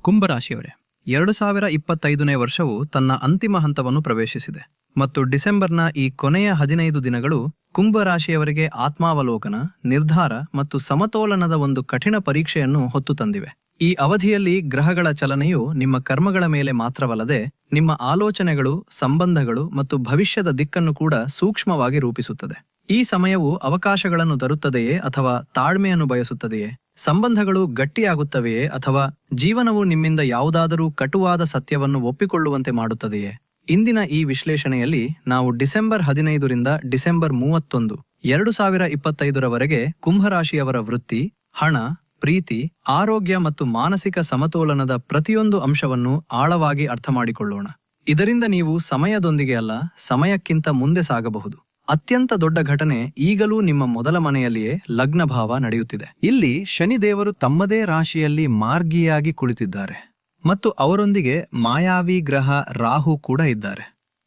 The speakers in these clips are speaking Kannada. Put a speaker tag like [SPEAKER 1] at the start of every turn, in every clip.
[SPEAKER 1] ಕುಂಭರಾಶಿಯವರೇ, 2025ನೇ ವರ್ಷವು ತನ್ನ ಅಂತಿಮ ಹಂತವನ್ನು ಪ್ರವೇಶಿಸಿದೆ ಮತ್ತು ಡಿಸೆಂಬರ್ನ ಈ ಕೊನೆಯ 15 ದಿನಗಳು ಕುಂಭರಾಶಿಯವರಿಗೆ ಆತ್ಮಾವಲೋಕನ, ನಿರ್ಧಾರ ಮತ್ತು ಸಮತೋಲನದ ಒಂದು ಕಠಿಣ ಪರೀಕ್ಷೆಯನ್ನು ಹೊತ್ತು ತಂದಿವೆ. ಈ ಅವಧಿಯಲ್ಲಿ ಗ್ರಹಗಳ ಚಲನೆಯು ನಿಮ್ಮ ಕರ್ಮಗಳ ಮೇಲೆ ಮಾತ್ರವಲ್ಲದೆ ನಿಮ್ಮ ಆಲೋಚನೆಗಳು, ಸಂಬಂಧಗಳು ಮತ್ತು ಭವಿಷ್ಯದ ದಿಕ್ಕನ್ನು ಕೂಡ ಸೂಕ್ಷ್ಮವಾಗಿ ರೂಪಿಸುತ್ತದೆ. ಈ ಸಮಯವು ಅವಕಾಶಗಳನ್ನು ತರುತ್ತದೆಯೇ ಅಥವಾ ತಾಳ್ಮೆಯನ್ನು ಬಯಸುತ್ತದೆಯೇ? ಸಂಬಂಧಗಳು ಗಟ್ಟಿಯಾಗುತ್ತವೆಯೇ ಅಥವಾ ಜೀವನವು ನಿಮ್ಮಿಂದ ಯಾವುದಾದರೂ ಕಟುವಾದ ಸತ್ಯವನ್ನು ಒಪ್ಪಿಕೊಳ್ಳುವಂತೆ ಮಾಡುತ್ತದೆಯೇ? ಇಂದಿನ ಈ ವಿಶ್ಲೇಷಣೆಯಲ್ಲಿ ನಾವು ಡಿಸೆಂಬರ್ 15ರಿಂದ ಡಿಸೆಂಬರ್ 31, 2025ರವರೆಗೆ ಕುಂಭರಾಶಿಯವರ ವೃತ್ತಿ, ಹಣ, ಪ್ರೀತಿ, ಆರೋಗ್ಯ ಮತ್ತು ಮಾನಸಿಕ ಸಮತೋಲನದ ಪ್ರತಿಯೊಂದು ಅಂಶವನ್ನು ಆಳವಾಗಿ ಅರ್ಥಮಾಡಿಕೊಳ್ಳೋಣ. ಇದರಿಂದ ನೀವು ಸಮಯದೊಂದಿಗೆ ಅಲ್ಲ, ಸಮಯಕ್ಕಿಂತ ಮುಂದೆ ಸಾಗಬಹುದು. ಅತ್ಯಂತ ದೊಡ್ಡ ಘಟನೆ ಈಗಲೂ ನಿಮ್ಮ ಮೊದಲ ಮನೆಯಲ್ಲಿಯೇ ಲಗ್ನಭಾವ ನಡೆಯುತ್ತಿದೆ.
[SPEAKER 2] ಇಲ್ಲಿ ಶನಿದೇವರು ತಮ್ಮದೇ ರಾಶಿಯಲ್ಲಿ ಮಾರ್ಗಿಯಾಗಿ ಕುಳಿತಿದ್ದಾರೆ ಮತ್ತು ಅವರೊಂದಿಗೆ ಮಾಯಾವಿ ಗ್ರಹ ರಾಹು ಕೂಡ ಇದ್ದಾರೆ.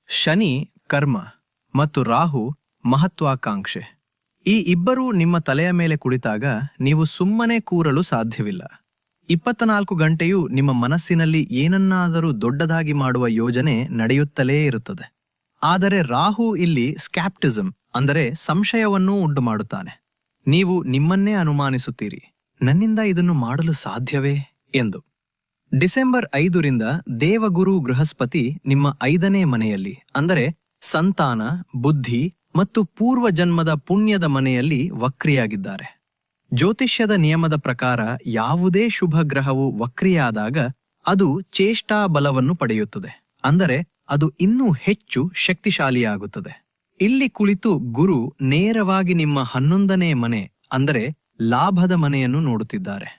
[SPEAKER 2] ಶನಿ ಕರ್ಮ ಮತ್ತು ರಾಹು ಮಹತ್ವಾಕಾಂಕ್ಷೆ. ಈ ಇಬ್ಬರೂ ನಿಮ್ಮ ತಲೆಯ ಮೇಲೆ ಕುಳಿತಾಗ ನೀವು ಸುಮ್ಮನೆ ಕೂರಲು ಸಾಧ್ಯವಿಲ್ಲ. 24 ಗಂಟೆಯೂ ನಿಮ್ಮ ಮನಸ್ಸಿನಲ್ಲಿ ಏನನ್ನಾದರೂ ದೊಡ್ಡದಾಗಿ ಮಾಡುವ ಯೋಜನೆ ನಡೆಯುತ್ತಲೇ ಇರುತ್ತದೆ. ಆದರೆ ರಾಹು ಇಲ್ಲಿ ಸ್ಕ್ಯಾಪ್ಟಿಸಮ್ ಅಂದರೆ ಸಂಶಯವನ್ನೂ ಉಂಟು ಮಾಡುತ್ತಾನೆ. ನೀವು ನಿಮ್ಮನ್ನೇ ಅನುಮಾನಿಸುತ್ತೀರಿ, ನನ್ನಿಂದ ಇದನ್ನು ಮಾಡಲು ಸಾಧ್ಯವೇ ಎಂದು. ಡಿಸೆಂಬರ್ 5ರಿಂದ ದೇವಗುರು ಬೃಹಸ್ಪತಿ ನಿಮ್ಮ 5ನೇ ಮನೆಯಲ್ಲಿ ಅಂದರೆ ಸಂತಾನ, ಬುದ್ಧಿ ಮತ್ತು ಪೂರ್ವ ಜನ್ಮದ ಪುಣ್ಯದ ಮನೆಯಲ್ಲಿ ವಕ್ರಿಯಾಗಿದ್ದಾರೆ. ಜ್ಯೋತಿಷ್ಯದ ನಿಯಮದ ಪ್ರಕಾರ ಯಾವುದೇ ಶುಭ ಗ್ರಹವು ವಕ್ರಿಯಾದಾಗ ಅದು ಚೇಷ್ಟಾ ಬಲವನ್ನು ಪಡೆಯುತ್ತದೆ, ಅಂದರೆ ಅದು ಇನ್ನೂ ಹೆಚ್ಚು ಶಕ್ತಿಶಾಲಿಯಾಗುತ್ತದೆ. ಇಲ್ಲಿ ಕುಳಿತು ಗುರು ನೇರವಾಗಿ ನಿಮ್ಮ 11ನೇ ಮನೆ ಅಂದರೆ ಲಾಭದ ಮನೆಯನ್ನು ನೋಡುತ್ತಿದ್ದಾರೆ.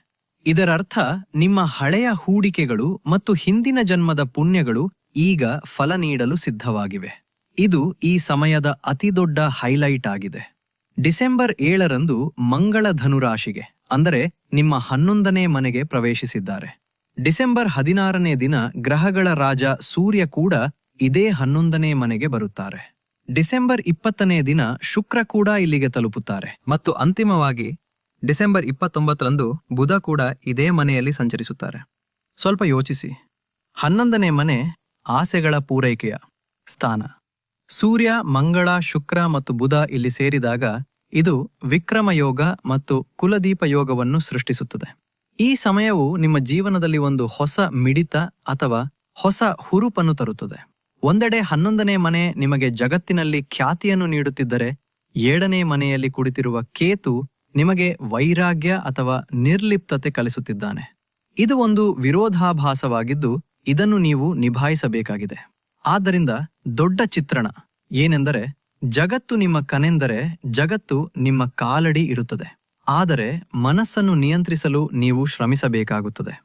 [SPEAKER 2] ಇದರರ್ಥ ನಿಮ್ಮ ಹಳೆಯ ಹೂಡಿಕೆಗಳು ಮತ್ತು ಹಿಂದಿನ ಜನ್ಮದ ಪುಣ್ಯಗಳು ಈಗ ಫಲ ನೀಡಲು ಸಿದ್ಧವಾಗಿವೆ. ಇದು ಈ ಸಮಯದ ಅತಿದೊಡ್ಡ ಹೈಲೈಟ್ ಆಗಿದೆ. ಡಿಸೆಂಬರ್ 7ರಂದು ಮಂಗಳ ಧನುರಾಶಿಗೆ ಅಂದರೆ ನಿಮ್ಮ 11ನೇ ಮನೆಗೆ ಪ್ರವೇಶಿಸಿದ್ದಾರೆ. ಡಿಸೆಂಬರ್ 16ನೇ ದಿನ ಗ್ರಹಗಳ ರಾಜ ಸೂರ್ಯ ಕೂಡ ಇದೇ 11ನೇ ಮನೆಗೆ ಬರುತ್ತಾರೆ. ಡಿಸೆಂಬರ್ 20ನೇ ದಿನ ಶುಕ್ರ ಕೂಡ ಇಲ್ಲಿಗೆ ತಲುಪುತ್ತಾರೆ ಮತ್ತು ಅಂತಿಮವಾಗಿ ಡಿಸೆಂಬರ್ 29ರಂದು ಬುಧ ಕೂಡ ಇದೇ ಮನೆಯಲ್ಲಿ ಸಂಚರಿಸುತ್ತಾರೆ. ಸ್ವಲ್ಪ ಯೋಚಿಸಿ, 11ನೇ ಮನೆ ಆಸೆಗಳ ಪೂರೈಕೆಯ ಸ್ಥಾನ. ಸೂರ್ಯ, ಮಂಗಳ, ಶುಕ್ರ ಮತ್ತು ಬುಧ ಇಲ್ಲಿ ಸೇರಿದಾಗ ಇದು ವಿಕ್ರಮ ಯೋಗ ಮತ್ತು ಕುಲದೀಪ ಯೋಗವನ್ನು ಸೃಷ್ಟಿಸುತ್ತದೆ. ಈ ಸಮಯವು ನಿಮ್ಮ ಜೀವನದಲ್ಲಿ ಒಂದು ಹೊಸ ಮಿಡಿತ ಅಥವಾ ಹೊಸ ಹುರುಪನ್ನು ತರುತ್ತದೆ. ಒಂದೆಡೆ 11ನೇ ಮನೆ ನಿಮಗೆ ಜಗತ್ತಿನಲ್ಲಿ ಖ್ಯಾತಿಯನ್ನು ನೀಡುತ್ತಿದ್ದರೆ, 7ನೇ ಮನೆಯಲ್ಲಿ ಕುಳಿತಿರುವ ಕೇತು ನಿಮಗೆ ವೈರಾಗ್ಯ ಅಥವಾ ನಿರ್ಲಿಪ್ತತೆ ಕಲಿಸುತ್ತಿದ್ದಾನೆ. ಇದು ಒಂದು ವಿರೋಧಾಭಾಸವಾಗಿದ್ದು ಇದನ್ನು ನೀವು ನಿಭಾಯಿಸಬೇಕಾಗಿದೆ. ಆದ್ದರಿಂದ ದೊಡ್ಡ ಚಿತ್ರಣ ಏನೆಂದರೆ, ಜಗತ್ತು ನಿಮ್ಮ ಕನೆಂದರೆ ಜಗತ್ತು ನಿಮ್ಮ ಕಾಲಡಿ ಇಡುತ್ತದೆ, ಆದರೆ ಮನಸ್ಸನ್ನು ನಿಯಂತ್ರಿಸಲು ನೀವು ಶ್ರಮಿಸಬೇಕಾಗುತ್ತದೆ.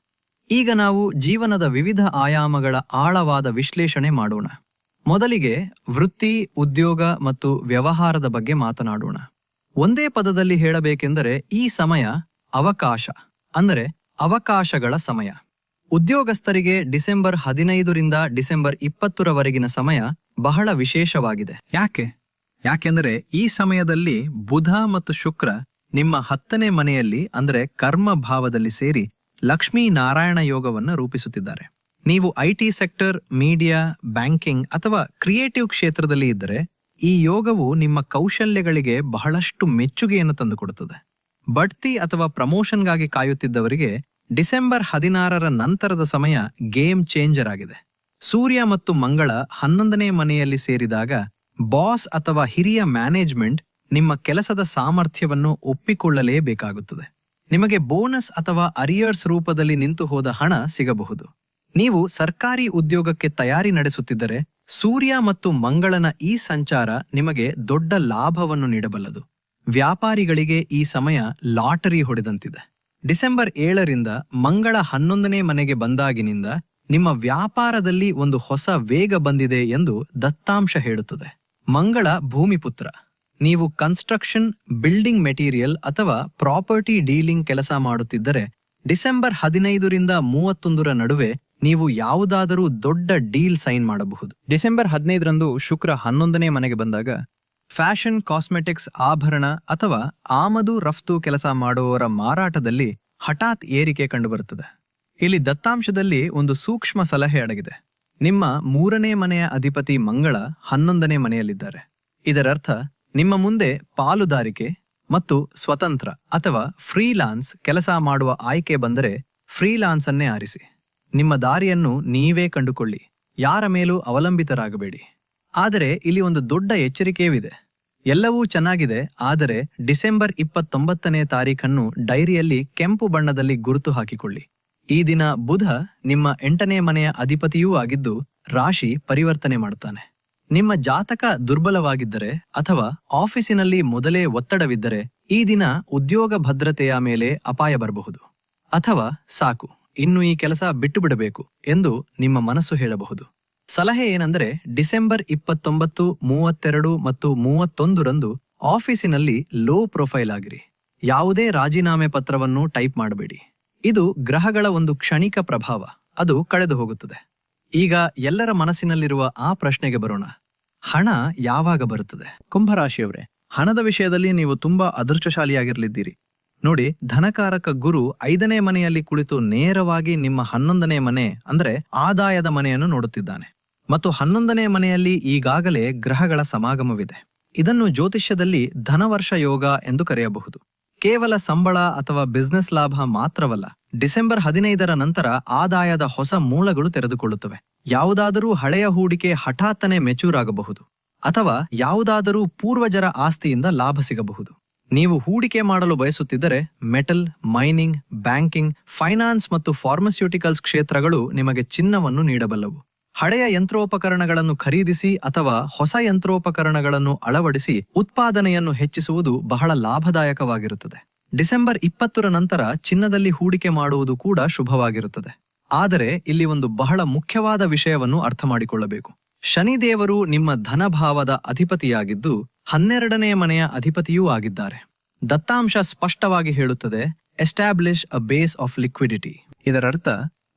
[SPEAKER 2] ಈಗ ನಾವು ಜೀವನದ ವಿವಿಧ ಆಯಾಮಗಳ ಆಳವಾದ ವಿಶ್ಲೇಷಣೆ ಮಾಡೋಣ. ಮೊದಲಿಗೆ ವೃತ್ತಿ, ಉದ್ಯೋಗ ಮತ್ತು ವ್ಯವಹಾರದ ಬಗ್ಗೆ ಮಾತನಾಡೋಣ. ಒಂದೇ ಪದದಲ್ಲಿ ಹೇಳಬೇಕೆಂದರೆ ಈ ಸಮಯ ಅವಕಾಶ ಅಂದರೆ ಅವಕಾಶಗಳ ಸಮಯ. ಉದ್ಯೋಗಸ್ಥರಿಗೆ ಡಿಸೆಂಬರ್ 15ರಿಂದ ಡಿಸೆಂಬರ್ 20ರವರೆಗಿನ ಸಮಯ ಬಹಳ ವಿಶೇಷವಾಗಿದೆ. ಯಾಕೆಂದರೆ ಈ ಸಮಯದಲ್ಲಿ ಬುಧ ಮತ್ತು ಶುಕ್ರ ನಿಮ್ಮ 10ನೇ ಮನೆಯಲ್ಲಿ ಅಂದರೆ ಕರ್ಮ ಭಾವದಲ್ಲಿ ಸೇರಿ ಲಕ್ಷ್ಮೀ ನಾರಾಯಣ ಯೋಗವನ್ನು ರೂಪಿಸುತ್ತಿದ್ದಾರೆ. ನೀವು IT ಸೆಕ್ಟರ್, ಮೀಡಿಯಾ, ಬ್ಯಾಂಕಿಂಗ್ ಅಥವಾ ಕ್ರಿಯೇಟಿವ್ ಕ್ಷೇತ್ರದಲ್ಲಿ ಇದ್ದರೆ ಈ ಯೋಗವು ನಿಮ್ಮ ಕೌಶಲ್ಯಗಳಿಗೆ ಬಹಳಷ್ಟು ಮೆಚ್ಚುಗೆಯನ್ನು ತಂದುಕೊಡುತ್ತದೆ. ಬಡ್ತಿ ಅಥವಾ ಪ್ರಮೋಷನ್ಗಾಗಿ ಕಾಯುತ್ತಿದ್ದವರಿಗೆ ಡಿಸೆಂಬರ್ 16ರ ನಂತರದ ಸಮಯ ಗೇಮ್ ಚೇಂಜರ್ ಆಗಿದೆ. ಸೂರ್ಯ ಮತ್ತು ಮಂಗಳ 11ನೇ ಮನೆಯಲ್ಲಿ ಸೇರಿದಾಗ ಬಾಸ್ ಅಥವಾ ಹಿರಿಯ ಮ್ಯಾನೇಜ್ಮೆಂಟ್ ನಿಮ್ಮ ಕೆಲಸದ ಸಾಮರ್ಥ್ಯವನ್ನು ಒಪ್ಪಿಕೊಳ್ಳಲೇಬೇಕಾಗುತ್ತದೆ. ನಿಮಗೆ ಬೋನಸ್ ಅಥವಾ ಅರಿಯರ್ಸ್ ರೂಪದಲ್ಲಿ ನಿಂತು ಹೋದ ಹಣ ಸಿಗಬಹುದು. ನೀವು ಸರ್ಕಾರಿ ಉದ್ಯೋಗಕ್ಕೆ ತಯಾರಿ ನಡೆಸುತ್ತಿದ್ದರೆ ಸೂರ್ಯ ಮತ್ತು ಮಂಗಳನ ಈ ಸಂಚಾರ ನಿಮಗೆ ದೊಡ್ಡ ಲಾಭವನ್ನು ನೀಡಬಲ್ಲದು. ವ್ಯಾಪಾರಿಗಳಿಗೆ ಈ ಸಮಯ ಲಾಟರಿ ಹೊಡೆದಂತಿದೆ. ಡಿಸೆಂಬರ್ 7ರಿಂದ ಮಂಗಳ 11ನೇ ಮನೆಗೆ ಬಂದಾಗಿನಿಂದ ನಿಮ್ಮ ವ್ಯಾಪಾರದಲ್ಲಿ ಒಂದು ಹೊಸ ವೇಗ ಬಂದಿದೆ ಎಂದು ದತ್ತಾಂಶ ಹೇಳುತ್ತದೆ. ಮಂಗಳ ಭೂಮಿಪುತ್ರ. ನೀವು ಕನ್ಸ್ಟ್ರಕ್ಷನ್, ಬಿಲ್ಡಿಂಗ್ ಮೆಟೀರಿಯಲ್ ಅಥವಾ ಪ್ರಾಪರ್ಟಿ ಡೀಲಿಂಗ್ ಕೆಲಸ ಮಾಡುತ್ತಿದ್ದರೆ ಡಿಸೆಂಬರ್ 15ರಿಂದ 31ರ ನಡುವೆ ನೀವು ಯಾವುದಾದರೂ ದೊಡ್ಡ ಡೀಲ್ ಸೈನ್ ಮಾಡಬಹುದು.
[SPEAKER 1] ಡಿಸೆಂಬರ್ 15ರಂದು ಶುಕ್ರ 11ನೇ ಮನೆಗೆ ಬಂದಾಗ
[SPEAKER 2] ಫ್ಯಾಷನ್, ಕಾಸ್ಮೆಟಿಕ್ಸ್, ಆಭರಣ ಅಥವಾ ಆಮದು ರಫ್ತು ಕೆಲಸ ಮಾಡುವವರ ಮಾರಾಟದಲ್ಲಿ ಹಠಾತ್ ಏರಿಕೆ ಕಂಡುಬರುತ್ತದೆ. ಇಲ್ಲಿ ದತ್ತಾಂಶದಲ್ಲಿ ಒಂದು ಸೂಕ್ಷ್ಮ ಸಲಹೆ ಅಡಗಿದೆ. ನಿಮ್ಮ 3ನೇ ಮನೆಯ ಅಧಿಪತಿ ಮಂಗಳ 11ನೇ ಮನೆಯಲ್ಲಿದ್ದಾರೆ. ಇದರರ್ಥ ನಿಮ್ಮ ಮುಂದೆ ಪಾಲುದಾರಿಕೆ ಮತ್ತು ಸ್ವತಂತ್ರ ಅಥವಾ ಫ್ರೀಲಾನ್ಸ್ ಕೆಲಸ ಮಾಡುವ ಆಯ್ಕೆ ಬಂದರೆ ಫ್ರೀಲಾನ್ಸ್ ಅನ್ನೇ ಆರಿಸಿ. ನಿಮ್ಮ ದಾರಿಯನ್ನು ನೀವೇ ಕಂಡುಕೊಳ್ಳಿ. ಯಾರ ಮೇಲೂ ಅವಲಂಬಿತರಾಗಬೇಡಿ. ಆದರೆ ಇಲ್ಲಿ ಒಂದು ದೊಡ್ಡ ಎಚ್ಚರಿಕೆಯೂ ಎಲ್ಲವೂ ಚೆನ್ನಾಗಿದೆ, ಆದರೆ ಡಿಸೆಂಬರ್ 29ನೇ ತಾರೀಖನ್ನು ಡೈರಿಯಲ್ಲಿ ಕೆಂಪು ಬಣ್ಣದಲ್ಲಿ ಗುರುತು ಹಾಕಿಕೊಳ್ಳಿ. ಈ ದಿನ ಬುಧ ನಿಮ್ಮ 8ನೇ ಮನೆಯ ಅಧಿಪತಿಯೂ ಆಗಿದ್ದು ರಾಶಿ ಪರಿವರ್ತನೆ ಮಾಡುತ್ತಾನೆ. ನಿಮ್ಮ ಜಾತಕ ದುರ್ಬಲವಾಗಿದ್ದರೆ ಅಥವಾ ಆಫೀಸಿನಲ್ಲಿ ಮೊದಲೇ ಒತ್ತಡವಿದ್ದರೆ ಈ ದಿನ ಉದ್ಯೋಗ ಭದ್ರತೆಯ ಮೇಲೆ ಅಪಾಯ ಬರಬಹುದು. ಅಥವಾ ಸಾಕು, ಇನ್ನು ಈ ಕೆಲಸ ಬಿಟ್ಟು ಬಿಡಬೇಕು ಎಂದು ನಿಮ್ಮ ಮನಸ್ಸು ಹೇಳಬಹುದು. ಸಲಹೆ ಏನೆಂದರೆ ಡಿಸೆಂಬರ್ 29, 32 ಮತ್ತು 31ರಂದು ಆಫೀಸಿನಲ್ಲಿ ಲೋ ಪ್ರೊಫೈಲ್ ಆಗಿರಿ. ಯಾವುದೇ ರಾಜೀನಾಮೆ ಪತ್ರವನ್ನು ಟೈಪ್ ಮಾಡಬೇಡಿ. ಇದು ಗ್ರಹಗಳ ಒಂದು ಕ್ಷಣಿಕ ಪ್ರಭಾವ, ಅದು ಕಳೆದು ಹೋಗುತ್ತದೆ. ಈಗ ಎಲ್ಲರ ಮನಸ್ಸಿನಲ್ಲಿರುವ ಆ ಪ್ರಶ್ನೆಗೆ ಬರೋಣ. ಹಣ ಯಾವಾಗ ಬರುತ್ತದೆ?
[SPEAKER 1] ಕುಂಭರಾಶಿಯವರೇ, ಹಣದ ವಿಷಯದಲ್ಲಿ ನೀವು ತುಂಬಾ ಅದೃಷ್ಟಶಾಲಿಯಾಗಿರಲಿದ್ದೀರಿ. ನೋಡಿ, ಧನಕಾರಕ ಗುರು 5ನೇ ಮನೆಯಲ್ಲಿ ಕುಳಿತು ನೇರವಾಗಿ ನಿಮ್ಮ 11ನೇ ಮನೆ ಅಂದರೆ ಆದಾಯದ ಮನೆಯನ್ನು ನೋಡುತ್ತಿದ್ದಾನೆ. ಮತ್ತು 11ನೇ ಮನೆಯಲ್ಲಿ ಈಗಾಗಲೇ ಗ್ರಹಗಳ ಸಮಾಗಮವಿದೆ. ಇದನ್ನು ಜ್ಯೋತಿಷ್ಯದಲ್ಲಿ ಧನವರ್ಷ ಯೋಗ ಎಂದು ಕರೆಯಬಹುದು. ಕೇವಲ ಸಂಬಳ ಅಥವಾ ಬಿಸ್ನೆಸ್ ಲಾಭ ಮಾತ್ರವಲ್ಲ, ಡಿಸೆಂಬರ್ 15ರ ನಂತರ ಆದಾಯದ ಹೊಸ ಮೂಲಗಳು ತೆರೆದುಕೊಳ್ಳುತ್ತವೆ. ಯಾವುದಾದರೂ ಹಳೆಯ ಹೂಡಿಕೆ ಹಠಾತ್ತನೆ ಮೆಚೂರ್ ಆಗಬಹುದು, ಅಥವಾ ಯಾವುದಾದರೂ ಪೂರ್ವಜರ ಆಸ್ತಿಯಿಂದ ಲಾಭ ಸಿಗಬಹುದು. ನೀವು ಹೂಡಿಕೆ ಮಾಡಲು ಬಯಸುತ್ತಿದ್ದರೆ ಮೆಟಲ್, ಮೈನಿಂಗ್, ಬ್ಯಾಂಕಿಂಗ್, ಫೈನಾನ್ಸ್ ಮತ್ತು ಫಾರ್ಮಸ್ಯೂಟಿಕಲ್ಸ್ ಕ್ಷೇತ್ರಗಳು ನಿಮಗೆ ಚಿನ್ನವನ್ನು ನೀಡಬಲ್ಲವು. ಹಳೆಯ ಯಂತ್ರೋಪಕರಣಗಳನ್ನು ಖರೀದಿಸಿ ಅಥವಾ ಹೊಸ ಯಂತ್ರೋಪಕರಣಗಳನ್ನು ಅಳವಡಿಸಿ ಉತ್ಪಾದನೆಯನ್ನು ಹೆಚ್ಚಿಸುವುದು ಬಹಳ ಲಾಭದಾಯಕವಾಗಿರುತ್ತದೆ. ಡಿಸೆಂಬರ್ 20ರ ನಂತರ ಚಿನ್ನದಲ್ಲಿ ಹೂಡಿಕೆ ಮಾಡುವುದು ಕೂಡ ಶುಭವಾಗಿರುತ್ತದೆ. ಆದರೆ ಇಲ್ಲಿ ಒಂದು ಬಹಳ ಮುಖ್ಯವಾದ ವಿಷಯವನ್ನು ಅರ್ಥ ಮಾಡಿಕೊಳ್ಳಬೇಕು. ಶನಿದೇವರು ನಿಮ್ಮ ಧನಭಾವದ ಅಧಿಪತಿಯಾಗಿದ್ದು 12ನೇ ಮನೆಯ ಅಧಿಪತಿಯೂ ಆಗಿದ್ದಾರೆ. ದತ್ತಾಂಶ ಸ್ಪಷ್ಟವಾಗಿ ಹೇಳುತ್ತದೆ, establish a base of liquidity. ಇದರರ್ಥ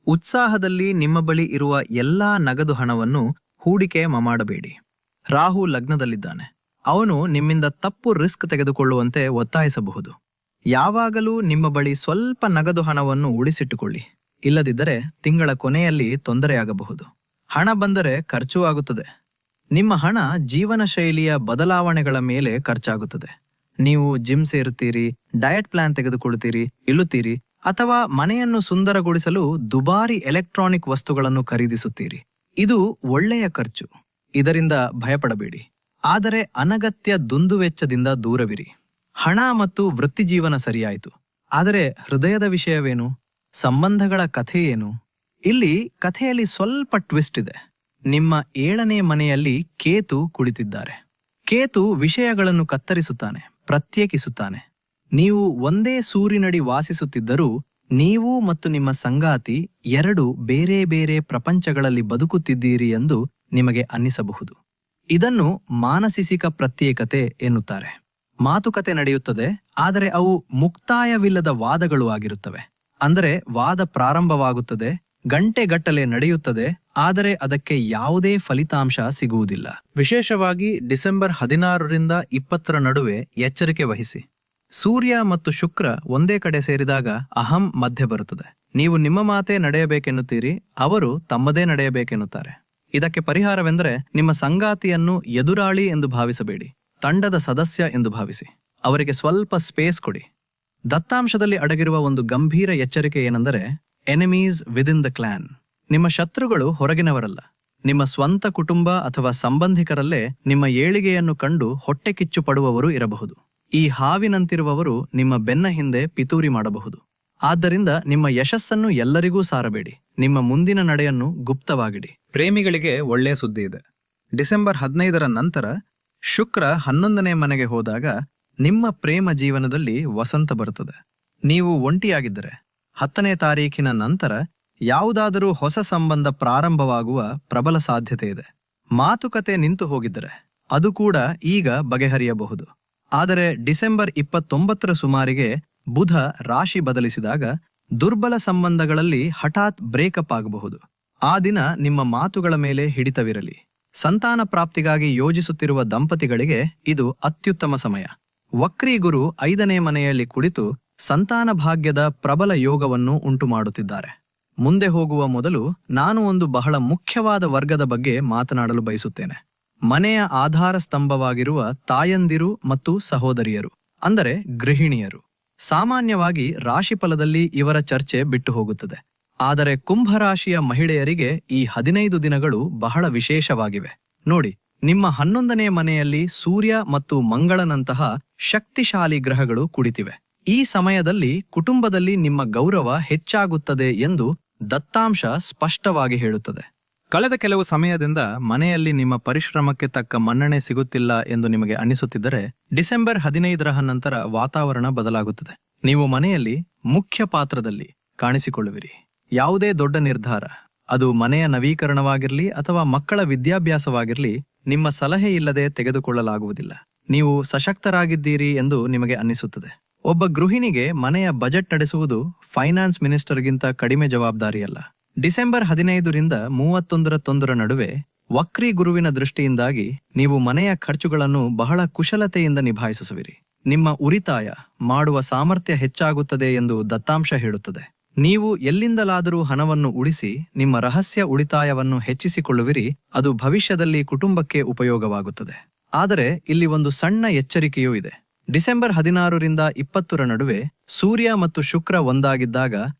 [SPEAKER 1] ಉತ್ಸಾಹದಲ್ಲಿ ನಿಮ್ಮ ಬಳಿ ಇರುವ ಎಲ್ಲಾ ನಗದು ಹಣವನ್ನು ಹೂಡಿಕೆ ಮಾಡಬೇಡಿ. ರಾಹು ಲಗ್ನದಲ್ಲಿದ್ದಾನೆ. ಅವನು ನಿಮ್ಮಿಂದ ತಪ್ಪು ರಿಸ್ಕ್ ತೆಗೆದುಕೊಳ್ಳುವಂತೆ ಒತ್ತಾಯಿಸಬಹುದು. ಯಾವಾಗಲೂ ನಿಮ್ಮ ಬಳಿ ಸ್ವಲ್ಪ ನಗದು ಹಣವನ್ನು ಉಳಿಸಿಟ್ಟುಕೊಳ್ಳಿ. ಇಲ್ಲದಿದ್ದರೆ ತಿಂಗಳ ಕೊನೆಯಲ್ಲಿ ತೊಂದರೆಯಾಗಬಹುದು. ಹಣ ಬಂದರೆ ಖರ್ಚು ಆಗುತ್ತದೆ. ನಿಮ್ಮ ಹಣ ಜೀವನ ಶೈಲಿಯ ಬದಲಾವಣೆಗಳ ಮೇಲೆ ಖರ್ಚಾಗುತ್ತದೆ. ನೀವು ಜಿಮ್ ಸೇರುತ್ತೀರಿ, ಡಯಟ್ ಪ್ಲಾನ್ ತೆಗೆದುಕೊಳ್ತೀರಿ, ಇಳುತ್ತೀರಿ, ಅಥವಾ ಮನೆಯನ್ನು ಸುಂದರಗೊಳಿಸಲು ದುಬಾರಿ ಎಲೆಕ್ಟ್ರಾನಿಕ್ ವಸ್ತುಗಳನ್ನು ಖರೀದಿಸುತ್ತೀರಿ. ಇದು ಒಳ್ಳೆಯ ಖರ್ಚು, ಇದರಿಂದ ಭಯಪಡಬೇಡಿ. ಆದರೆ ಅನಗತ್ಯ ದುಂದುವೆಚ್ಚದಿಂದ ದೂರವಿರಿ. ಹಣ ಮತ್ತು ವೃತ್ತಿಜೀವನ ಸರಿಯಾಯಿತು, ಆದರೆ ಹೃದಯದ ವಿಷಯವೇನು? ಸಂಬಂಧಗಳ ಕಥೆ ಏನು? ಇಲ್ಲಿ ಕಥೆಯಲ್ಲಿ ಸ್ವಲ್ಪ ಟ್ವಿಸ್ಟ್ ಇದೆ. ನಿಮ್ಮ 7ನೇ ಮನೆಯಲ್ಲಿ ಕೇತು ಕುಳಿತಿದ್ದಾರೆ. ಕೇತು ವಿಷಯಗಳನ್ನು ಕತ್ತರಿಸುತ್ತಾನೆ, ಪ್ರತ್ಯೇಕಿಸುತ್ತಾನೆ. ನೀವು ಒಂದೇ ಸೂರಿನಡಿ ವಾಸಿಸುತ್ತಿದ್ದರೂ ನೀವು ಮತ್ತು ನಿಮ್ಮ ಸಂಗಾತಿ 2 ಬೇರೆ ಬೇರೆ ಪ್ರಪಂಚಗಳಲ್ಲಿ ಬದುಕುತ್ತಿದ್ದೀರಿ ಎಂದು ನಿಮಗೆ ಅನ್ನಿಸಬಹುದು. ಇದನ್ನು ಮಾನಸಿಕ ಪ್ರತ್ಯೇಕತೆ ಎನ್ನುತ್ತಾರೆ. ಮಾತುಕತೆ ನಡೆಯುತ್ತದೆ, ಆದರೆ ಅವು ಮುಕ್ತಾಯವಿಲ್ಲದ ವಾದಗಳು ಆಗಿರುತ್ತವೆ. ಅಂದರೆ ವಾದ ಪ್ರಾರಂಭವಾಗುತ್ತದೆ, ಗಂಟೆಗಟ್ಟಲೆ ನಡೆಯುತ್ತದೆ, ಆದರೆ ಅದಕ್ಕೆ ಯಾವುದೇ ಫಲಿತಾಂಶ ಸಿಗುವುದಿಲ್ಲ. ವಿಶೇಷವಾಗಿ ಡಿಸೆಂಬರ್ 16ರಿಂದ 20ರ ನಡುವೆ ಎಚ್ಚರಿಕೆ ವಹಿಸಿ. ಸೂರ್ಯ ಮತ್ತು ಶುಕ್ರ ಒಂದೇ ಕಡೆ ಸೇರಿದಾಗ ಅಹಂ ಮಧ್ಯೆ ಬರುತ್ತದೆ. ನೀವು ನಿಮ್ಮ ಮಾತೇ ನಡೆಯಬೇಕೆನ್ನುತ್ತೀರಿ, ಅವರು ತಮ್ಮದೇ ನಡೆಯಬೇಕೆನ್ನುತ್ತಾರೆ. ಇದಕ್ಕೆ ಪರಿಹಾರವೆಂದರೆ ನಿಮ್ಮ ಸಂಗಾತಿಯನ್ನು ಎದುರಾಳಿ ಎಂದು ಭಾವಿಸಬೇಡಿ, ತಂಡದ ಸದಸ್ಯ ಎಂದು ಭಾವಿಸಿ. ಅವರಿಗೆ ಸ್ವಲ್ಪ ಸ್ಪೇಸ್ ಕೊಡಿ. ದತ್ತಾಂಶದಲ್ಲಿ ಅಡಗಿರುವ ಒಂದು ಗಂಭೀರ ಎಚ್ಚರಿಕೆ ಏನೆಂದರೆ ಎನಿಮೀಸ್ ವಿದಿನ್ ದ ಕ್ಲಾನ್. ನಿಮ್ಮ ಶತ್ರುಗಳು ಹೊರಗಿನವರಲ್ಲ, ನಿಮ್ಮ ಸ್ವಂತ ಕುಟುಂಬ ಅಥವಾ ಸಂಬಂಧಿಕರಲ್ಲೇ ನಿಮ್ಮ ಏಳಿಗೆಯನ್ನು ಕಂಡು ಹೊಟ್ಟೆ ಕಿಚ್ಚು ಪಡುವವರು ಇರಬಹುದು. ಈ ಹಾವಿನಂತಿರುವವರು ನಿಮ್ಮ ಬೆನ್ನ ಹಿಂದೆ ಪಿತೂರಿ ಮಾಡಬಹುದು. ಆದ್ದರಿಂದ ನಿಮ್ಮ ಯಶಸ್ಸನ್ನು ಎಲ್ಲರಿಗೂ ಸಾರಬೇಡಿ. ನಿಮ್ಮ ಮುಂದಿನ ನಡೆಯನ್ನು ಗುಪ್ತವಾಗಿಡಿ.
[SPEAKER 2] ಪ್ರೇಮಿಗಳಿಗೆ ಒಳ್ಳೆಯ ಸುದ್ದಿ ಇದೆ. ಡಿಸೆಂಬರ್ 15ರ ನಂತರ ಶುಕ್ರ 11ನೇ ಮನೆಗೆ ಹೋದಾಗ ನಿಮ್ಮ ಪ್ರೇಮ ಜೀವನದಲ್ಲಿ ವಸಂತ ಬರುತ್ತದೆ. ನೀವು ಒಂಟಿಯಾಗಿದ್ದರೆ 10ನೇ ತಾರೀಖಿನ ನಂತರ ಯಾವುದಾದರೂ ಹೊಸ ಸಂಬಂಧ ಪ್ರಾರಂಭವಾಗುವ ಪ್ರಬಲ ಸಾಧ್ಯತೆ ಇದೆ. ಮಾತುಕತೆ ನಿಂತು ಹೋಗಿದ್ದರೆ ಅದು ಕೂಡ ಈಗ ಬಗೆಹರಿಯಬಹುದು. ಆದರೆ ಡಿಸೆಂಬರ್ 29ರ ಸುಮಾರಿಗೆ ಬುಧ ರಾಶಿ ಬದಲಿಸಿದಾಗ ದುರ್ಬಲ ಸಂಬಂಧಗಳಲ್ಲಿ ಹಠಾತ್ ಬ್ರೇಕಪ್ ಆಗಬಹುದು. ಆ ದಿನ ನಿಮ್ಮ ಮಾತುಗಳ ಮೇಲೆ ಹಿಡಿತವಿರಲಿ. ಸಂತಾನ ಪ್ರಾಪ್ತಿಗಾಗಿ ಯೋಜಿಸುತ್ತಿರುವ ದಂಪತಿಗಳಿಗೆ ಇದು ಅತ್ಯುತ್ತಮ ಸಮಯ. ವಕ್ರಿ ಗುರು 5ನೇ ಮನೆಯಲ್ಲಿ ಕುಳಿತು ಸಂತಾನ ಭಾಗ್ಯದ ಪ್ರಬಲ ಯೋಗವನ್ನು ಉಂಟುಮಾಡುತ್ತಿದ್ದಾರೆ.
[SPEAKER 1] ಮುಂದೆ ಹೋಗುವ ಮೊದಲು ನಾನು ಒಂದು ಬಹಳ ಮುಖ್ಯವಾದ ವರ್ಗದ ಬಗ್ಗೆ ಮಾತನಾಡಲು ಬಯಸುತ್ತೇನೆ. ಮನೆಯ ಆಧಾರ ಸ್ತಂಭವಾಗಿರುವ ತಾಯಂದಿರು ಮತ್ತು ಸಹೋದರಿಯರು, ಅಂದರೆ ಗೃಹಿಣಿಯರು. ಸಾಮಾನ್ಯವಾಗಿ ರಾಶಿಫಲದಲ್ಲಿ ಇವರ ಚರ್ಚೆ ಬಿಟ್ಟು ಹೋಗುತ್ತದೆ. ಆದರೆ ಕುಂಭರಾಶಿಯ ಮಹಿಳೆಯರಿಗೆ ಈ 15 ದಿನಗಳು ಬಹಳ ವಿಶೇಷವಾಗಿವೆ. ನೋಡಿ, ನಿಮ್ಮ 11ನೇ ಮನೆಯಲ್ಲಿ ಸೂರ್ಯ ಮತ್ತು ಮಂಗಳನಂತಹ ಶಕ್ತಿಶಾಲಿ ಗ್ರಹಗಳು ಕುಳಿತಿವೆ. ಈ ಸಮಯದಲ್ಲಿ ಕುಟುಂಬದಲ್ಲಿ ನಿಮ್ಮ ಗೌರವ ಹೆಚ್ಚಾಗುತ್ತದೆ ಎಂದು ದತ್ತಾಂಶ ಸ್ಪಷ್ಟವಾಗಿ ಹೇಳುತ್ತದೆ.
[SPEAKER 2] ಕಳೆದ ಕೆಲವು ಸಮಯದಿಂದ ಮನೆಯಲ್ಲಿ ನಿಮ್ಮ ಪರಿಶ್ರಮಕ್ಕೆ ತಕ್ಕ ಮನ್ನಣೆ ಸಿಗುತ್ತಿಲ್ಲ ಎಂದು ನಿಮಗೆ ಅನಿಸುತ್ತಿದ್ದರೆ ಡಿಸೆಂಬರ್ 15ರ ನಂತರ ವಾತಾವರಣ ಬದಲಾಗುತ್ತದೆ. ನೀವು ಮನೆಯಲ್ಲಿ ಮುಖ್ಯ ಪಾತ್ರದಲ್ಲಿ ಕಾಣಿಸಿಕೊಳ್ಳುವಿರಿ. ಯಾವುದೇ ದೊಡ್ಡ ನಿರ್ಧಾರ, ಅದು ಮನೆಯ ನವೀಕರಣವಾಗಿರಲಿ ಅಥವಾ ಮಕ್ಕಳ ವಿದ್ಯಾಭ್ಯಾಸವಾಗಿರಲಿ, ನಿಮ್ಮ ಸಲಹೆ ಇಲ್ಲದೆ ತೆಗೆದುಕೊಳ್ಳಲಾಗುವುದಿಲ್ಲ. ನೀವು ಸಶಕ್ತರಾಗಿದ್ದೀರಿ ಎಂದು ನಿಮಗೆ ಅನ್ನಿಸುತ್ತದೆ. ಒಬ್ಬ ಗೃಹಿಣಿಗೆ ಮನೆಯ ಬಜೆಟ್ ನಡೆಸುವುದು ಫೈನಾನ್ಸ್ ಮಿನಿಸ್ಟರ್ಗಿಂತ ಕಡಿಮೆ ಜವಾಬ್ದಾರಿಯಲ್ಲ. ಡಿಸೆಂಬರ್ 15ರಿಂದ 31 ನಡುವೆ ವಕ್ರಿ ಗುರುವಿನ ದೃಷ್ಟಿಯಿಂದಾಗಿ ನೀವು ಮನೆಯ ಖರ್ಚುಗಳನ್ನು ಬಹಳ ಕುಶಲತೆಯಿಂದ ನಿಭಾಯಿಸುವಿರಿ. ನಿಮ್ಮ ಉಳಿತಾಯ ಮಾಡುವ ಸಾಮರ್ಥ್ಯ ಹೆಚ್ಚಾಗುತ್ತದೆ ಎಂದು ದತ್ತಾಂಶ ಹೇಳುತ್ತದೆ. ನೀವು ಎಲ್ಲಿಂದಲಾದರೂ ಹಣವನ್ನು ಉಳಿಸಿ ನಿಮ್ಮ ರಹಸ್ಯ ಉಳಿತಾಯವನ್ನು ಹೆಚ್ಚಿಸಿಕೊಳ್ಳುವಿರಿ. ಅದು ಭವಿಷ್ಯದಲ್ಲಿ ಕುಟುಂಬಕ್ಕೆ ಉಪಯೋಗವಾಗುತ್ತದೆ. ಆದರೆ ಇಲ್ಲಿ ಒಂದು ಸಣ್ಣ ಎಚ್ಚರಿಕೆಯೂ ಇದೆ. ಡಿಸೆಂಬರ್ 16ರಿಂದ 20ರ ನಡುವೆ ಸೂರ್ಯ ಮತ್ತು ಶುಕ್ರ ಒಂದಾಗಿದ್ದಾಗ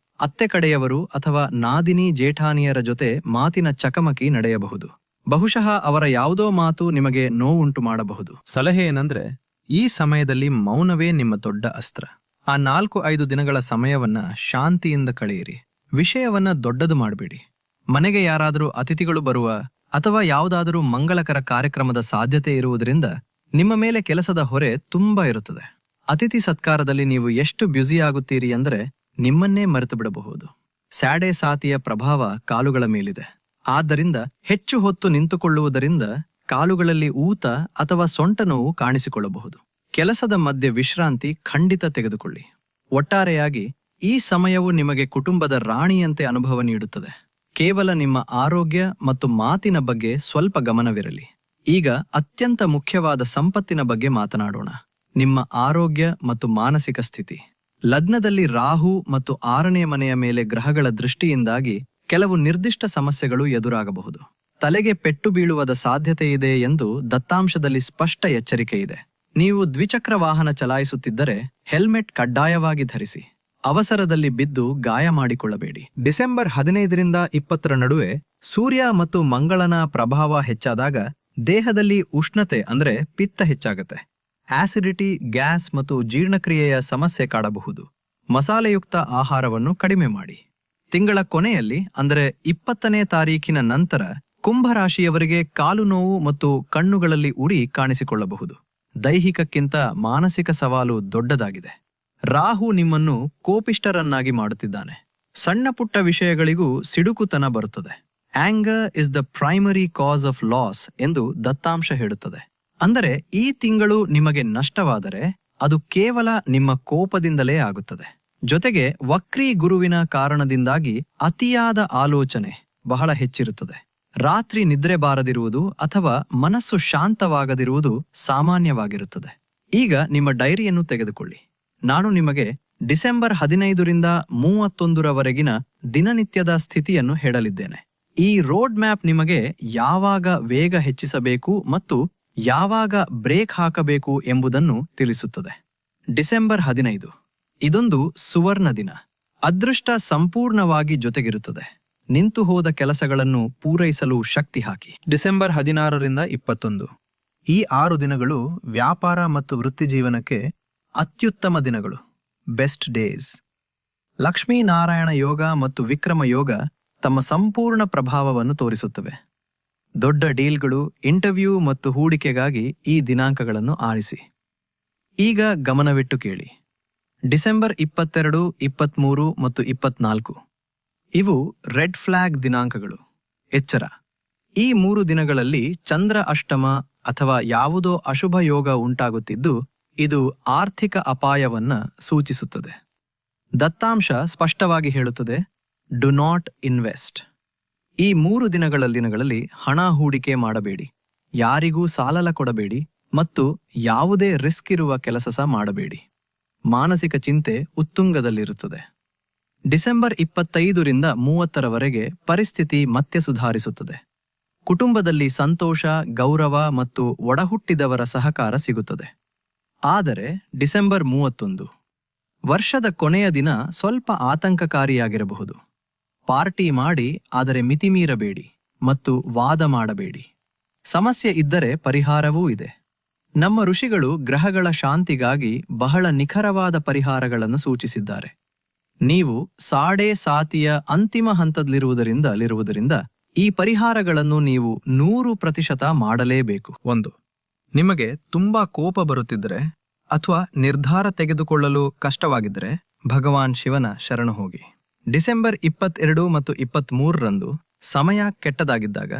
[SPEAKER 2] ಅತ್ತೆ ಕಡೆಯವರು ಅಥವಾ ನಾದಿನಿ ಜೇಠಾನಿಯರ ಜೊತೆ ಮಾತಿನ ಚಕಮಕಿ ನಡೆಯಬಹುದು. ಬಹುಶಃ ಅವರ ಯಾವುದೋ ಮಾತು ನಿಮಗೆ ನೋವುಂಟು ಮಾಡಬಹುದು. ಸಲಹೆ ಏನಂದ್ರೆ, ಈ ಸಮಯದಲ್ಲಿ ಮೌನವೇ ನಿಮ್ಮ ದೊಡ್ಡ ಅಸ್ತ್ರ. ಆ 4-5 ದಿನಗಳ ಸಮಯವನ್ನ ಶಾಂತಿಯಿಂದ ಕಳೆಯಿರಿ. ವಿಷಯವನ್ನ ದೊಡ್ಡದು ಮಾಡಬೇಡಿ. ಮನೆಗೆ ಯಾರಾದರೂ ಅತಿಥಿಗಳು ಬರುವ ಅಥವಾ ಯಾವುದಾದರೂ ಮಂಗಳಕರ ಕಾರ್ಯಕ್ರಮದ ಸಾಧ್ಯತೆ ಇರುವುದರಿಂದ ನಿಮ್ಮ ಮೇಲೆ ಕೆಲಸದ ಹೊರೆ ತುಂಬಾ ಇರುತ್ತದೆ. ಅತಿಥಿ ಸತ್ಕಾರದಲ್ಲಿ ನೀವು ಎಷ್ಟು ಬ್ಯುಸಿ ಆಗುತ್ತೀರಿ ಅಂದರೆ ನಿಮ್ಮನ್ನೇ ಮರೆತು ಬಿಡಬಹುದು. ಸ್ಯಾಡೆ ಸಾತಿಯ ಪ್ರಭಾವ ಕಾಲುಗಳ ಮೇಲಿದೆ. ಆದ್ದರಿಂದ ಹೆಚ್ಚು ಹೊತ್ತು ನಿಂತುಕೊಳ್ಳುವುದರಿಂದ ಕಾಲುಗಳಲ್ಲಿ ಊತ ಅಥವಾ ಸೊಂಟ ನೋವು ಕಾಣಿಸಿಕೊಳ್ಳಬಹುದು. ಕೆಲಸದ ಮಧ್ಯೆ ವಿಶ್ರಾಂತಿ ಖಂಡಿತ ತೆಗೆದುಕೊಳ್ಳಿ. ಒಟ್ಟಾರೆಯಾಗಿ ಈ ಸಮಯವು ನಿಮಗೆ ಕುಟುಂಬದ ರಾಣಿಯಂತೆ ಅನುಭವ ನೀಡುತ್ತದೆ. ಕೇವಲ ನಿಮ್ಮ ಆರೋಗ್ಯ ಮತ್ತು ಮಾತಿನ ಬಗ್ಗೆ ಸ್ವಲ್ಪ ಗಮನವಿರಲಿ. ಈಗ ಅತ್ಯಂತ ಮುಖ್ಯವಾದ ಸಂಪತ್ತಿನ ಬಗ್ಗೆ ಮಾತನಾಡೋಣ. ನಿಮ್ಮ ಆರೋಗ್ಯ ಮತ್ತು ಮಾನಸಿಕ ಸ್ಥಿತಿ. ಲಗ್ನದಲ್ಲಿ ರಾಹು ಮತ್ತು 6ನೇ ಮನೆಯ ಮೇಲೆ ಗ್ರಹಗಳ ದೃಷ್ಟಿಯಿಂದಾಗಿ ಕೆಲವು ನಿರ್ದಿಷ್ಟ ಸಮಸ್ಯೆಗಳು ಎದುರಾಗಬಹುದು. ತಲೆಗೆ ಪೆಟ್ಟು ಬೀಳುವುದ ಸಾಧ್ಯತೆ ಇದೆ ಎಂದು ದತ್ತಾಂಶದಲ್ಲಿ ಸ್ಪಷ್ಟ ಎಚ್ಚರಿಕೆ ಇದೆ. ನೀವು ದ್ವಿಚಕ್ರ ವಾಹನ ಚಲಾಯಿಸುತ್ತಿದ್ದರೆ ಹೆಲ್ಮೆಟ್ ಕಡ್ಡಾಯವಾಗಿ ಧರಿಸಿ. ಅವಸರದಲ್ಲಿ ಬಿದ್ದು ಗಾಯ ಮಾಡಿಕೊಳ್ಳಬೇಡಿ. ಡಿಸೆಂಬರ್ 15ರಿಂದ 20ರ ನಡುವೆ ಸೂರ್ಯ ಮತ್ತು ಮಂಗಳನ ಪ್ರಭಾವ ಹೆಚ್ಚಾದಾಗ ದೇಹದಲ್ಲಿ ಉಷ್ಣತೆ ಅಂದ್ರೆ ಪಿತ್ತ ಹೆಚ್ಚಾಗುತ್ತೆ. ಆಸಿಡಿಟಿ, ಗ್ಯಾಸ್ ಮತ್ತು ಜೀರ್ಣಕ್ರಿಯೆಯ ಸಮಸ್ಯೆ ಕಾಡಬಹುದು. ಮಸಾಲೆಯುಕ್ತ ಆಹಾರವನ್ನು ಕಡಿಮೆ ಮಾಡಿ. ತಿಂಗಳ ಕೊನೆಯಲ್ಲಿ ಅಂದರೆ 20ನೇ ತಾರೀಕಿನ ನಂತರ ಕುಂಭರಾಶಿಯವರಿಗೆ ಕಾಲು ನೋವು ಮತ್ತು ಕಣ್ಣುಗಳಲ್ಲಿ ಉರಿ ಕಾಣಿಸಿಕೊಳ್ಳಬಹುದು. ದೈಹಿಕಕ್ಕಿಂತ ಮಾನಸಿಕ ಸವಾಲು ದೊಡ್ಡದಾಗಿದೆ. ರಾಹು ನಿಮ್ಮನ್ನು ಕೋಪಿಷ್ಟರನ್ನಾಗಿ ಮಾಡುತ್ತಿದ್ದಾನೆ. ಸಣ್ಣ ಪುಟ್ಟ ವಿಷಯಗಳಿಗೂ ಸಿಡುಕುತನ ಬರುತ್ತದೆ. Anger is the primary cause of loss ಎಂದು ದತ್ತಾಂಶ ಹೇಳುತ್ತದೆ. ಅಂದರೆ ಈ ತಿಂಗಳು ನಿಮಗೆ ನಷ್ಟವಾದರೆ ಅದು ಕೇವಲ ನಿಮ್ಮ ಕೋಪದಿಂದಲೇ ಆಗುತ್ತದೆ. ಜೊತೆಗೆ ವಕ್ರಿ ಗುರುವಿನ ಕಾರಣದಿಂದಾಗಿ ಅತಿಯಾದ ಆಲೋಚನೆ ಬಹಳ ಹೆಚ್ಚಿರುತ್ತದೆ. ರಾತ್ರಿ ನಿದ್ರೆ ಬಾರದಿರುವುದು ಅಥವಾ ಮನಸ್ಸು ಶಾಂತವಾಗದಿರುವುದು ಸಾಮಾನ್ಯವಾಗಿರುತ್ತದೆ. ಈಗ ನಿಮ್ಮ ಡೈರಿಯನ್ನು ತೆಗೆದುಕೊಳ್ಳಿ. ನಾನು ನಿಮಗೆ ಡಿಸೆಂಬರ್ 15ರಿಂದ 31ರವರೆಗಿನ ದಿನನಿತ್ಯದ ಸ್ಥಿತಿಯನ್ನು ಹೇಳಲಿದ್ದೇನೆ. ಈ ರೋಡ್ ಮ್ಯಾಪ್ ನಿಮಗೆ ಯಾವಾಗ ವೇಗ ಹೆಚ್ಚಿಸಬೇಕು ಮತ್ತು ಯಾವಾಗ ಬ್ರೇಕ್ ಹಾಕಬೇಕು ಎಂಬುದನ್ನು ತಿಳಿಸುತ್ತದೆ. ಡಿಸೆಂಬರ್ 15 ಇದೊಂದು ಸುವರ್ಣ ದಿನ. ಅದೃಷ್ಟ ಸಂಪೂರ್ಣವಾಗಿ ಜೊತೆಗಿರುತ್ತದೆ. ನಿಂತು ಹೋದ ಕೆಲಸಗಳನ್ನು ಪೂರೈಸಲು ಶಕ್ತಿ ಹಾಕಿ. ಡಿಸೆಂಬರ್ 16ರಿಂದ 21 ಈ 6 ದಿನಗಳು ವ್ಯಾಪಾರ ಮತ್ತು ವೃತ್ತಿಜೀವನಕ್ಕೆ ಅತ್ಯುತ್ತಮ ದಿನಗಳು. Best days. ಲಕ್ಷ್ಮೀನಾರಾಯಣ ಯೋಗ ಮತ್ತು ವಿಕ್ರಮ ಯೋಗ ತಮ್ಮ ಸಂಪೂರ್ಣ ಪ್ರಭಾವವನ್ನು ತೋರಿಸುತ್ತವೆ. ದೊಡ್ಡ ಡೀಲ್ಗಳು, ಇಂಟರ್ವ್ಯೂ ಮತ್ತು ಹೂಡಿಕೆಗಾಗಿ ಈ ದಿನಾಂಕಗಳನ್ನು ಆರಿಸಿ. ಈಗ ಗಮನವಿಟ್ಟು ಕೇಳಿ. ಡಿಸೆಂಬರ್ 22, 23 ಮತ್ತು 24 ಇವು ರೆಡ್ ಫ್ಲಾಗ್ ದಿನಾಂಕಗಳು. ಎಚ್ಚರ, ಈ 3 ದಿನಗಳಲ್ಲಿ ಚಂದ್ರ ಅಷ್ಟಮ ಅಥವಾ ಯಾವುದೋ ಅಶುಭ ಯೋಗ ಉಂಟಾಗುತ್ತಿದ್ದು ಇದು ಆರ್ಥಿಕ ಅಪಾಯವನ್ನ ಸೂಚಿಸುತ್ತದೆ. ದತ್ತಾಂಶ ಸ್ಪಷ್ಟವಾಗಿ ಹೇಳುತ್ತದೆ, ಡು ನಾಟ್ ಇನ್ವೆಸ್ಟ್. ಈ 3 ದಿನಗಳಲ್ಲಿ ಹಣ ಹೂಡಿಕೆ ಮಾಡಬೇಡಿ, ಯಾರಿಗೂ ಸಾಲಲ ಕೊಡಬೇಡಿ ಮತ್ತು ಯಾವುದೇ ರಿಸ್ಕ್ ಇರುವ ಕೆಲಸ ಮಾಡಬೇಡಿ. ಮಾನಸಿಕ ಚಿಂತೆ ಉತ್ತುಂಗದಲ್ಲಿರುತ್ತದೆ.
[SPEAKER 1] ಡಿಸೆಂಬರ್ 25ರಿಂದ 30ರವರೆಗೆ ಪರಿಸ್ಥಿತಿ ಮತ್ತೆ ಸುಧಾರಿಸುತ್ತದೆ. ಕುಟುಂಬದಲ್ಲಿ ಸಂತೋಷ, ಗೌರವ ಮತ್ತು ಒಡಹುಟ್ಟಿದವರ ಸಹಕಾರ ಸಿಗುತ್ತದೆ. ಆದರೆ ಡಿಸೆಂಬರ್ 31 ವರ್ಷದ ಕೊನೆಯ ದಿನ ಸ್ವಲ್ಪ ಆತಂಕಕಾರಿಯಾಗಿರಬಹುದು. ಪಾರ್ಟಿ ಮಾಡಿ, ಆದರೆ ಮಿತಿಮೀರಬೇಡಿ ಮತ್ತು ವಾದ ಮಾಡಬೇಡಿ. ಸಮಸ್ಯೆ ಇದ್ದರೆ ಪರಿಹಾರವೂ ಇದೆ. ನಮ್ಮ ಋಷಿಗಳು ಗ್ರಹಗಳ ಶಾಂತಿಗಾಗಿ ಬಹಳ ನಿಖರವಾದ ಪರಿಹಾರಗಳನ್ನು ಸೂಚಿಸಿದ್ದಾರೆ. ನೀವು ಸಾಡೆ ಸಾತಿಯ ಅಂತಿಮ ಹಂತದಲ್ಲಿರುವುದರಿಂದ ಈ ಪರಿಹಾರಗಳನ್ನು ನೀವು 100% ಮಾಡಲೇಬೇಕು.
[SPEAKER 2] 1. ನಿಮಗೆ ತುಂಬಾ ಕೋಪ ಬರುತ್ತಿದ್ದರೆ ಅಥವಾ ನಿರ್ಧಾರ ತೆಗೆದುಕೊಳ್ಳಲು ಕಷ್ಟವಾಗಿದ್ದರೆ ಭಗವಾನ್ ಶಿವನ ಶರಣು ಹೋಗಿ. ಡಿಸೆಂಬರ್ 22 ಮತ್ತು 23ರಂದು ಸಮಯ ಕೆಟ್ಟದಾಗಿದ್ದಾಗ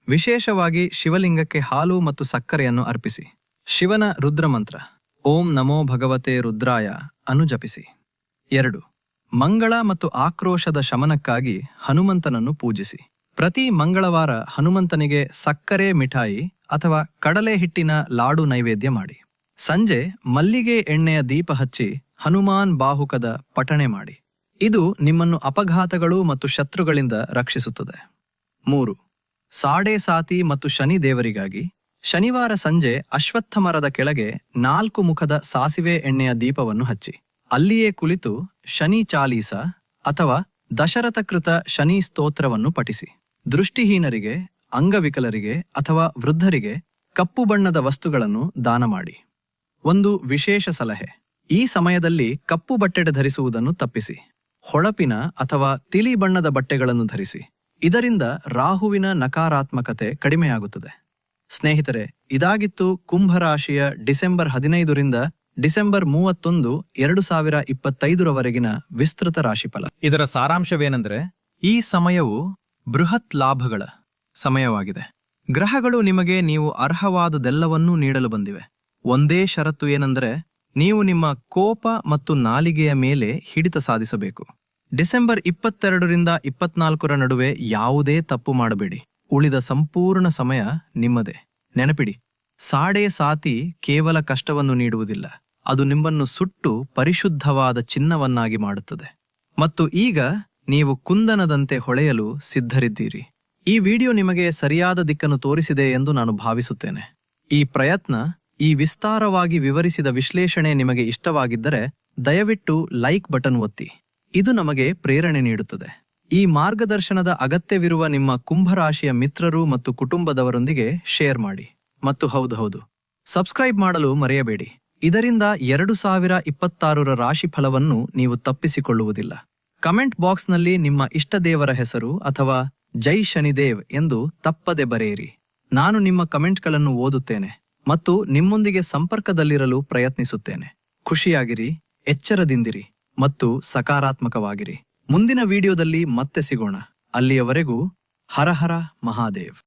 [SPEAKER 2] ವಿಶೇಷವಾಗಿ ಶಿವಲಿಂಗಕ್ಕೆ ಹಾಲು ಮತ್ತು ಸಕ್ಕರೆಯನ್ನು ಅರ್ಪಿಸಿ. ಶಿವನ ರುದ್ರಮಂತ್ರ ಓಂ ನಮೋ ಭಗವತೆ ರುದ್ರಾಯ ಅನ್ನು ಜಪಿಸಿ. 2. ಮಂಗಳ ಮತ್ತು ಆಕ್ರೋಶದ ಶಮನಕ್ಕಾಗಿ ಹನುಮಂತನನ್ನು ಪೂಜಿಸಿ. ಪ್ರತಿ ಮಂಗಳವಾರ ಹನುಮಂತನಿಗೆ ಸಕ್ಕರೆ ಮಿಠಾಯಿ ಅಥವಾ ಕಡಲೆ ಹಿಟ್ಟಿನ ಲಾಡು ನೈವೇದ್ಯ ಮಾಡಿ. ಸಂಜೆ ಮಲ್ಲಿಗೆ ಎಣ್ಣೆಯ ದೀಪ ಹಚ್ಚಿ ಹನುಮಾನ್ ಬಾಹುಕದ ಪಠಣೆ ಮಾಡಿ. ಇದು ನಿಮ್ಮನ್ನು ಅಪಘಾತಗಳು ಮತ್ತು ಶತ್ರುಗಳಿಂದ ರಕ್ಷಿಸುತ್ತದೆ. 3. ಸಾಡೆ ಸಾತಿ ಮತ್ತು ಶನಿ ದೇವರಿಗಾಗಿ ಶನಿವಾರ ಸಂಜೆ ಅಶ್ವತ್ಥ ಮರದ ಕೆಳಗೆ 4 ಮುಖದ ಸಾಸಿವೆ ಎಣ್ಣೆಯ ದೀಪವನ್ನು ಹಚ್ಚಿ ಅಲ್ಲಿಯೇ ಕುಳಿತು ಶನಿ ಚಾಲೀಸ ಅಥವಾ ದಶರಥಕೃತ ಶನಿ ಸ್ತೋತ್ರವನ್ನು ಪಠಿಸಿ. ದೃಷ್ಟಿಹೀನರಿಗೆ, ಅಂಗವಿಕಲರಿಗೆ ಅಥವಾ ವೃದ್ಧರಿಗೆ ಕಪ್ಪು ಬಣ್ಣದ ವಸ್ತುಗಳನ್ನು ದಾನ ಮಾಡಿ. ಒಂದು ವಿಶೇಷ ಸಲಹೆ: ಈ ಸಮಯದಲ್ಲಿ ಕಪ್ಪು ಬಟ್ಟೆ ಧರಿಸುವುದನ್ನು ತಪ್ಪಿಸಿ. ಹೊಳಪಿನ ಅಥವಾ ತಿಳಿ ಬಣ್ಣದ ಬಟ್ಟೆಗಳನ್ನು ಧರಿಸಿ. ಇದರಿಂದ ರಾಹುವಿನ ನಕಾರಾತ್ಮಕತೆ ಕಡಿಮೆಯಾಗುತ್ತದೆ. ಸ್ನೇಹಿತರೆ, ಇದಾಗಿತ್ತು ಕುಂಭರಾಶಿಯ ಡಿಸೆಂಬರ್ 15ರಿಂದ ಡಿಸೆಂಬರ್ 31, 2025ರವರೆಗಿನ ವಿಸ್ತೃತ ರಾಶಿಫಲ. ಇದರ ಸಾರಾಂಶವೇನೆಂದರೆ, ಈ ಸಮಯವು ಬೃಹತ್ ಲಾಭಗಳ ಸಮಯವಾಗಿದೆ. ಗ್ರಹಗಳು ನಿಮಗೆ ನೀವು ಅರ್ಹವಾದುದೆಲ್ಲವನ್ನೂ ನೀಡಲು ಬಂದಿವೆ. ಒಂದೇ ಷರತ್ತು ಏನೆಂದರೆ, ನೀವು ನಿಮ್ಮ ಕೋಪ ಮತ್ತು ನಾಲಿಗೆಯ ಮೇಲೆ ಹಿಡಿತ ಸಾಧಿಸಬೇಕು. ಡಿಸೆಂಬರ್ 22ರಿಂದ 24ರ ನಡುವೆ ಯಾವುದೇ ತಪ್ಪು ಮಾಡಬೇಡಿ. ಉಳಿದ ಸಂಪೂರ್ಣ ಸಮಯ ನಿಮ್ಮದೇ. ನೆನಪಿಡಿ, ಸಾಡೆ ಸಾತಿ ಕೇವಲ ಕಷ್ಟವನ್ನು ನೀಡುವುದಿಲ್ಲ, ಅದು ನಿಮ್ಮನ್ನು ಸುಟ್ಟು ಪರಿಶುದ್ಧವಾದ ಚಿನ್ನವನ್ನಾಗಿ ಮಾಡುತ್ತದೆ. ಮತ್ತು ಈಗ ನೀವು ಕುಂದನದಂತೆ ಹೊಳೆಯಲು ಸಿದ್ಧರಿದ್ದೀರಿ. ಈ ವಿಡಿಯೋ ನಿಮಗೆ ಸರಿಯಾದ ದಿಕ್ಕನ್ನು ತೋರಿಸಿದೆ ಎಂದು ನಾನು ಭಾವಿಸುತ್ತೇನೆ. ಈ ಪ್ರಯತ್ನ, ಈ ವಿಸ್ತಾರವಾಗಿ ವಿವರಿಸಿದ ವಿಶ್ಲೇಷಣೆ ನಿಮಗೆ ಇಷ್ಟವಾಗಿದ್ದರೆ ದಯವಿಟ್ಟು ಲೈಕ್ ಬಟನ್ ಒತ್ತಿ. ಇದು ನಮಗೆ ಪ್ರೇರಣೆ ನೀಡುತ್ತದೆ. ಈ ಮಾರ್ಗದರ್ಶನದ ಅಗತ್ಯವಿರುವ ನಿಮ್ಮ ಕುಂಭರಾಶಿಯ ಮಿತ್ರರು ಮತ್ತು ಕುಟುಂಬದವರೊಂದಿಗೆ ಶೇರ್ ಮಾಡಿ. ಮತ್ತು ಹೌದು, ಸಬ್ಸ್ಕ್ರೈಬ್ ಮಾಡಲು ಮರೆಯಬೇಡಿ. ಇದರಿಂದ 2026ರ ರಾಶಿಫಲವನ್ನು ನೀವು ತಪ್ಪಿಸಿಕೊಳ್ಳುವುದಿಲ್ಲ. ಕಮೆಂಟ್ ಬಾಕ್ಸ್ನಲ್ಲಿ ನಿಮ್ಮ ಇಷ್ಟ ದೇವರ ಹೆಸರು ಅಥವಾ ಜೈ ಶನಿದೇವ್ ಎಂದು ತಪ್ಪದೆ ಬರೆಯಿರಿ. ನಾನು ನಿಮ್ಮ ಕಮೆಂಟ್ಗಳನ್ನು ಓದುತ್ತೇನೆ ಮತ್ತು ನಿಮ್ಮೊಂದಿಗೆ ಸಂಪರ್ಕದಲ್ಲಿರಲು ಪ್ರಯತ್ನಿಸುತ್ತೇನೆ. ಖುಷಿಯಾಗಿರಿ, ಎಚ್ಚರದಿಂದಿರಿ ಮತ್ತು ಸಕಾರಾತ್ಮಕವಾಗಿರಿ. ಮುಂದಿನ ವಿಡಿಯೋದಲ್ಲಿ ಮತ್ತೆ ಸಿಗೋಣ. ಅಲ್ಲಿಯವರೆಗೂ ಹರ ಹರ ಮಹಾದೇವ್.